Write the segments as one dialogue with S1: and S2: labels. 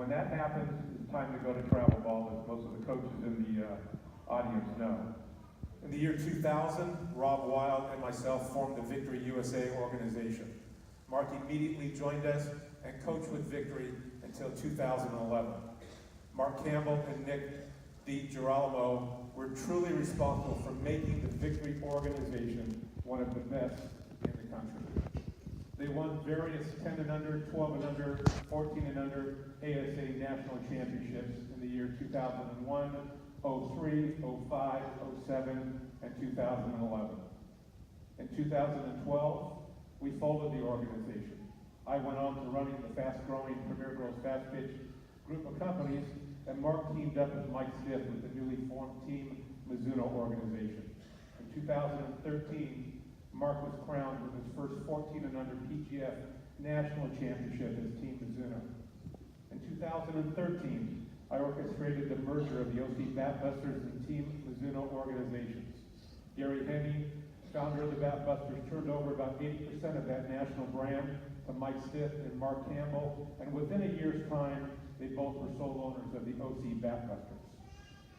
S1: when that happens, it's time to go to travel ball, as most of the coaches in the audience know.
S2: In the year 2000, Rob Wild and myself formed the Victory USA organization. Mark immediately joined us and coached with Victory until 2011. Mark Campbell and Nick DiGirolamo were truly responsible for making the Victory organization one of the best in the country. They won various 10 and under, 12 and under, 14 and under ASA national championships in the year 2001, 03, 05, 07, and 2011. In 2012, we folded the organization. I went on to running the fast-growing Premier Girls Fast Pitch group of companies, and Mark teamed up with Mike Stiff with the newly formed Team Mizuno organization. In 2013, Mark was crowned with his first 14 and under PGF national championship as Team Mizuno. In 2013, I orchestrated the merger of the OC Batbusters and Team Mizuno organizations. Gary Henny, founder of the Batbusters, turned over about 80% of that national brand to Mike Stiff and Mark Campbell, and within a year's time, they both were sole owners of the OC Batbusters.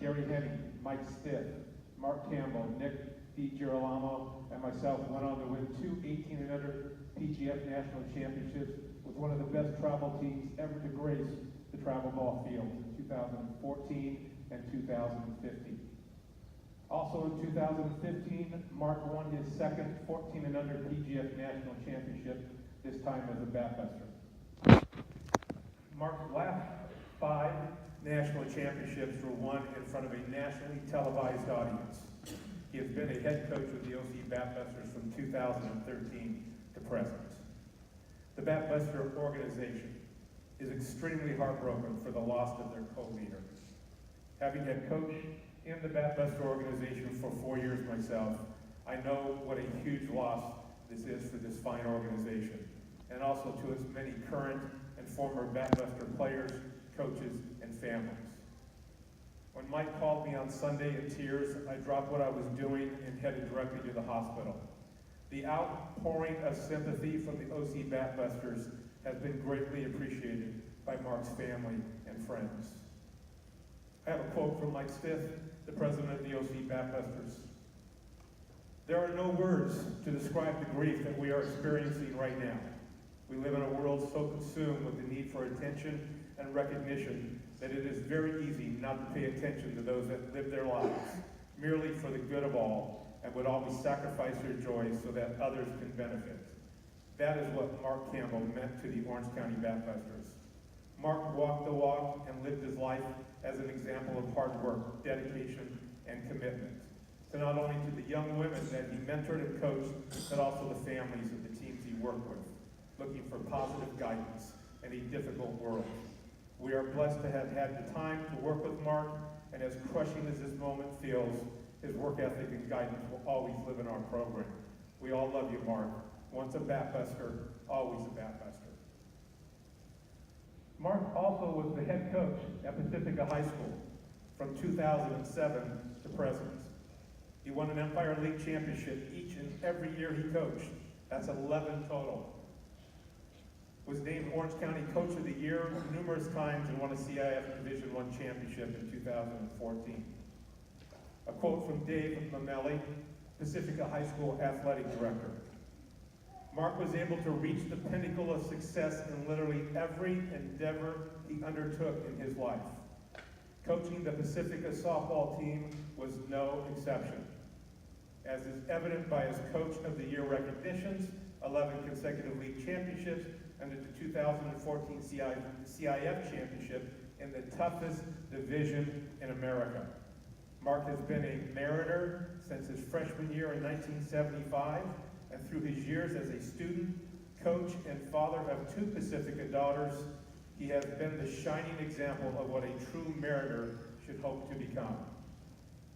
S2: Gary Henny, Mike Stiff, Mark Campbell, Nick DiGirolamo, and myself went on to win 2 18 and under PGF national championships with one of the best travel teams ever to grace the travel ball field in 2014 and 2015. Also in 2015, Mark won his second 14 and under PGF national championship, this time as a Batbuster. Mark's last 5 national championships were won in front of a nationally televised audience. He has been a head coach with the OC Batbusters from 2013 to present. The Batbuster organization is extremely heartbroken for the loss of their co-leader. Having head coach in the Batbuster organization for 4 years myself, I know what a huge loss this is for this fine organization, and also to its many current and former Batbuster players, coaches, and families. When Mike called me on Sunday in tears, I dropped what I was doing and headed directly to the hospital. The outpouring of sympathy from the OC Batbusters has been greatly appreciated by Mark's family and friends. I have a quote from Mike Stiff, the president of the OC Batbusters. "There are no words to describe the grief that we are experiencing right now. We live in a world so consumed with the need for attention and recognition that it is very easy not to pay attention to those that live their lives merely for the good of all and would always sacrifice their joys so that others can benefit." That is what Mark Campbell meant to the Orange County Batbusters. Mark walked the walk and lived his life as an example of hard work, dedication, and commitment to not only to the young women that he mentored and coached, but also the families of the teams he worked with, looking for positive guidance in a difficult world. We are blessed to have had the time to work with Mark, and as crushing as this moment feels, his work ethic and guidance will always live in our program. We all love you, Mark. Once a Batbuster, always a Batbuster. Mark also was the head coach at Pacifica High School from 2007 to present. He won an Empire League championship each and every year he coached. That's 11 total. Was named Orange County Coach of the Year numerous times and won a CIF Division I championship in 2014. A quote from Dave Mamelli, Pacifica High School Athletic Director. "Mark was able to reach the pinnacle of success in literally every endeavor he undertook in his life. Coaching the Pacifica softball team was no exception. As is evident by his Coach of the Year recognitions, 11 consecutive league championships, and the 2014 CIF championship in the toughest division in America. Mark has been a Mariner since his freshman year in 1975, and through his years as a student, coach, and father of 2 Pacifica daughters, he has been the shining example of what a true Mariner should hope to become.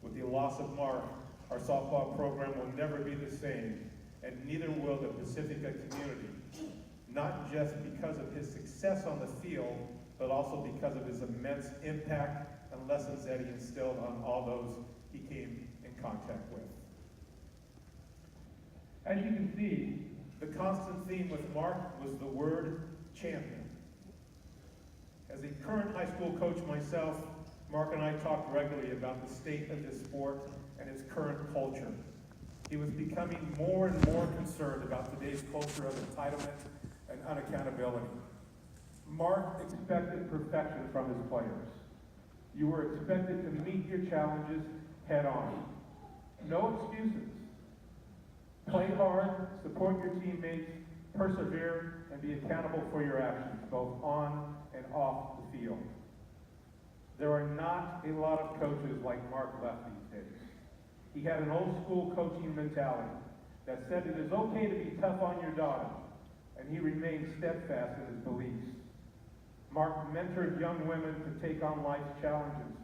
S2: With the loss of Mark, our softball program will never be the same, and neither will the Pacifica community, not just because of his success on the field, but also because of his immense impact and lessons that he instilled on all those he came in contact with." As you can see, the constant theme with Mark was the word champion. As a current high school coach myself, Mark and I talked regularly about the state of this sport and its current culture. He was becoming more and more concerned about today's culture of entitlement and unaccountability.
S1: Mark expected perfection from his players. You were expected to meet your challenges head on. No excuses. Play hard, support your teammates, persevere, and be accountable for your actions, both on and off the field. There are not a lot of coaches like Mark left these days. He had an old school coaching mentality that said it is okay to be tough on your daughter, and he remained steadfast in his beliefs. Mark mentored young women to take on life's challenges,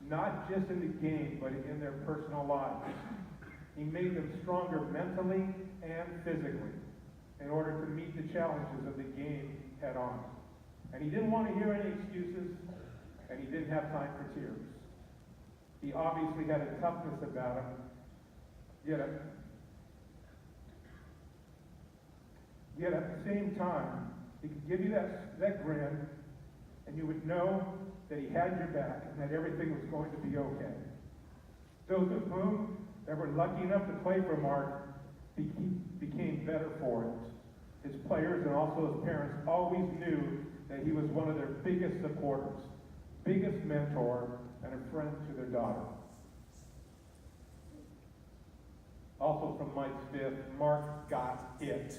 S1: not just in the game, but in their personal lives. He made them stronger mentally and physically in order to meet the challenges of the game head on. And he didn't want to hear any excuses, and he didn't have time for tears. He obviously had a toughness about him, yet at the same time, he could give you that grin, and you would know that he had your back and that everything was going to be okay. Those of whom that were lucky enough to play for Mark became better for it. His players and also his parents always knew that he was one of their biggest supporters, biggest mentor, and a friend to their daughter. Also from Mike Smith, Mark got it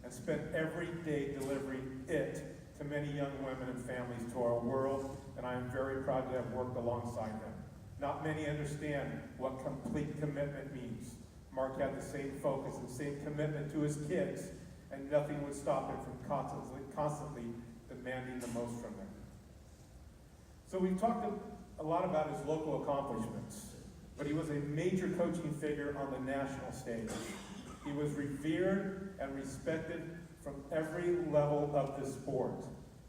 S1: and spent every day delivering it to many young women and families to our world, and I am very proud to have worked alongside them. Not many understand what complete commitment means. Mark had the same focus and same commitment to his kids, and nothing would stop him from constantly demanding the most from them. So we've talked a lot about his local accomplishments, but he was a major coaching figure on the national stage. He was revered and respected from every level of the sport.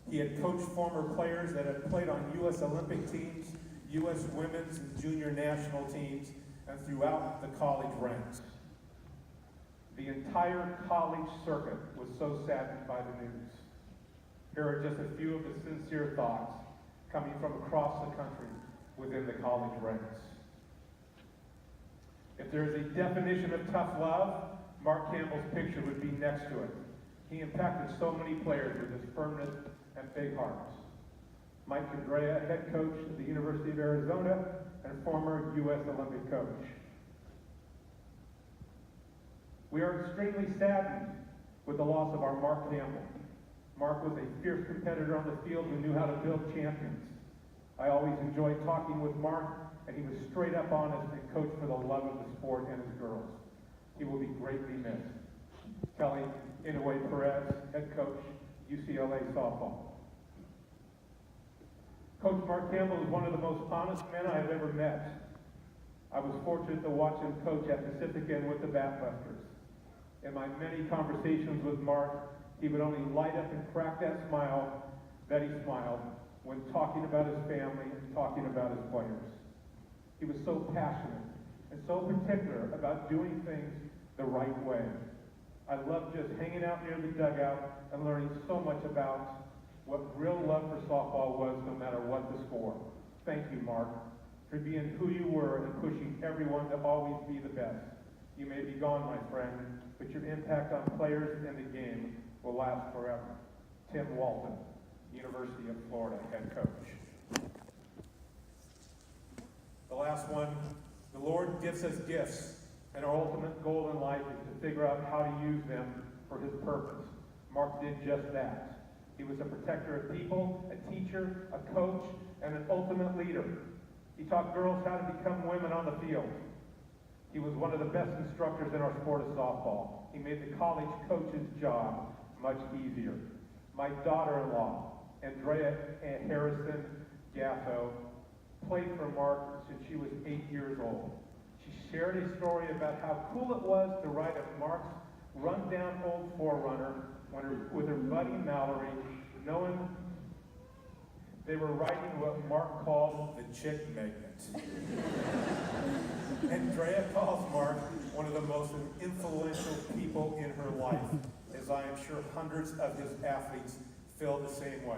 S1: He had coached former players that had played on U.S. Olympic teams, U.S. women's and junior national teams, and throughout the college ranks. The entire college circuit was so saddened by the news. Here are just a few of the sincere thoughts coming from across the country within the college ranks. If there is a definition of tough love, Mark Campbell's picture would be next to it. He impacted so many players with his firmness and big hearts. Mike Andrea, head coach at the University of Arizona and former U.S. Olympic coach. We are extremely saddened with the loss of our Mark Campbell. Mark was a fierce competitor on the field who knew how to build champions. I always enjoyed talking with Mark, and he was straight up honest and coached for the love of the sport and his girls. He will be greatly missed. Kelly Inouye Perez, head coach, UCLA softball. Coach Mark Campbell is one of the most honest men I have ever met. I was fortunate to watch him coach at Pacific End with the Batbusters. In my many conversations with Mark, he would only light up and crack that smile that he smiled when talking about his family and talking about his players. He was so passionate and so particular about doing things the right way. I loved just hanging out near the dugout and learning so much about what real love for softball was, no matter what the score. Thank you, Mark, for being who you were and pushing everyone to always be the best. You may be gone, my friend, but your impact on players and the game will last forever. Tim Walton, University of Florida head coach. The last one, the Lord gives us gifts, and our ultimate goal in life is to figure out how to use them for his purpose. Mark did just that. He was a protector of people, a teacher, a coach, and an ultimate leader. He taught girls how to become women on the field. He was one of the best instructors in our sport of softball. He made the college coach's job much easier. My daughter-in-law, Andrea Harrison Gasso, played for Mark since she was 8 years old. She shared a story about how cool it was to ride a Mark's run-down old 4Runner with her buddy Mallory, knowing they were riding what Mark called the chick magnet. Andrea calls Mark one of the most influential people in her life, as I am sure hundreds of his athletes feel the same way.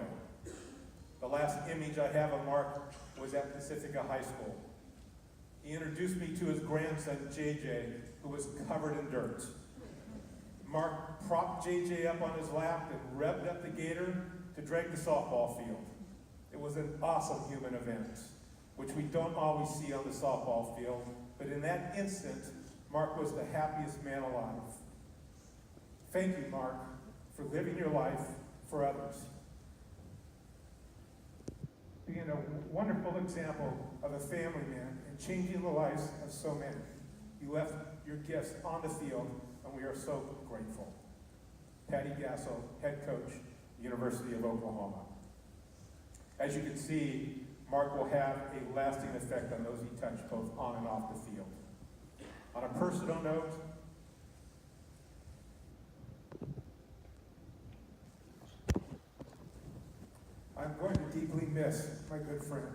S1: The last image I have of Mark was at Pacifica High School. He introduced me to his grandson, JJ, who was covered in dirt. Mark propped JJ up on his lap and revved up the gator to drag the softball field. It was an awesome human event, which we don't always see on the softball field, but in that instant, Mark was the happiest man alive. Thank you, Mark, for living your life for others. Being a wonderful example of a family man and changing the lives of so many. You left your gifts on the field, and we are so grateful. Patty Gasso, head coach, University of Oklahoma. As you can see, Mark will have a lasting effect on those he touched both on and off the field. On a personal note, I'm going to deeply miss my good friend.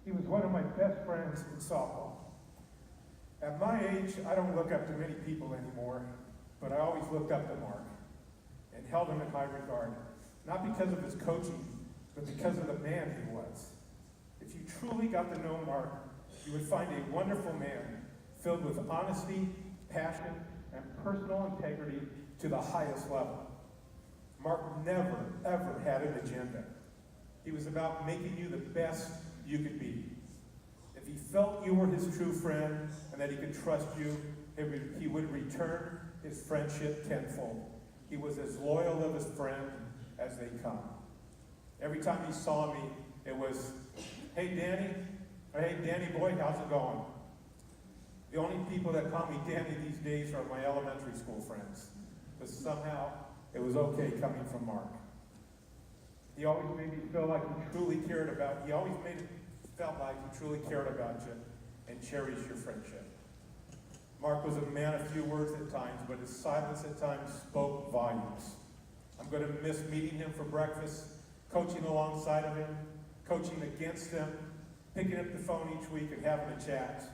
S1: He was one of my best friends in softball. At my age, I don't look up to many people anymore, but I always looked up to Mark and held him in high regard, not because of his coaching, but because of the man he was. If you truly got to know Mark, you would find a wonderful man filled with honesty, passion, and personal integrity to the highest level. Mark never, ever had an agenda. He was about making you the best you could be. If he felt you were his true friend and that he could trust you, he would return his friendship tenfold. He was as loyal of his friend as they come. Every time he saw me, it was, hey Danny, or hey Danny boy, how's it going? The only people that call me Danny these days are my elementary school friends. But somehow, it was okay coming from Mark. He always made me feel like he truly cared about, he always made it felt like he truly cared about you and cherished your friendship. Mark was a man of few words at times, but his silence at times spoke volumes. I'm going to miss meeting him for breakfast, coaching alongside of him, coaching against him, picking up the phone each week and having a chat.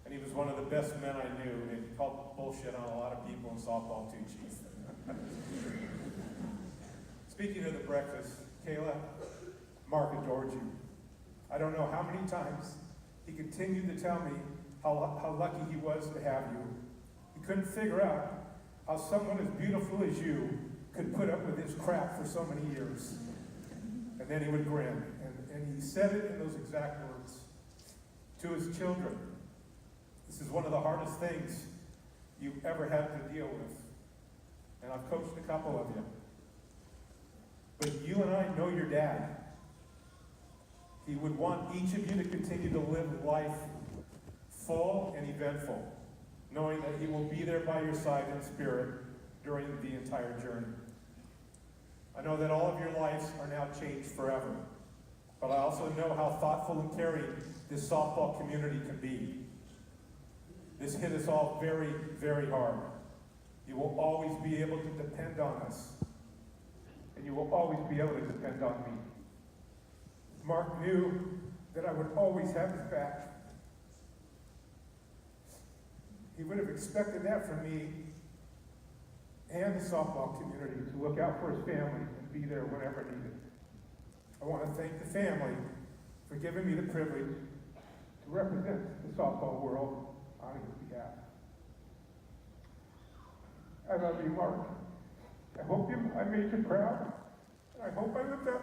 S1: And he was one of the best men I knew, and he called bullshit on a lot of people in softball too, Chief. Speaking of the breakfast, Kayla, Mark adored you. I don't know how many times he continued to tell me how lucky he was to have you. He couldn't figure out how someone as beautiful as you could put up with his crap for so many years. And then he would grin, and he said it in those exact words to his children. This is one of the hardest things you've ever had to deal with. And I've coached a couple of you. But you and I know your dad. He would want each of you to continue to live life full and eventful, knowing that he will be there by your side in spirit during the entire journey. I know that all of your lives are now changed forever, but I also know how thoughtful and caring this softball community can be. This hit us all very, very hard. You will always be able to depend on us, and you will always be able to depend on me. Mark knew that I would always have his back. He would have expected that from me and the softball community to look out for his family and be there whenever needed. I want to thank the family for giving me the privilege to represent the softball world on his behalf. I love you, Mark. I hope I made you proud. I hope I lived up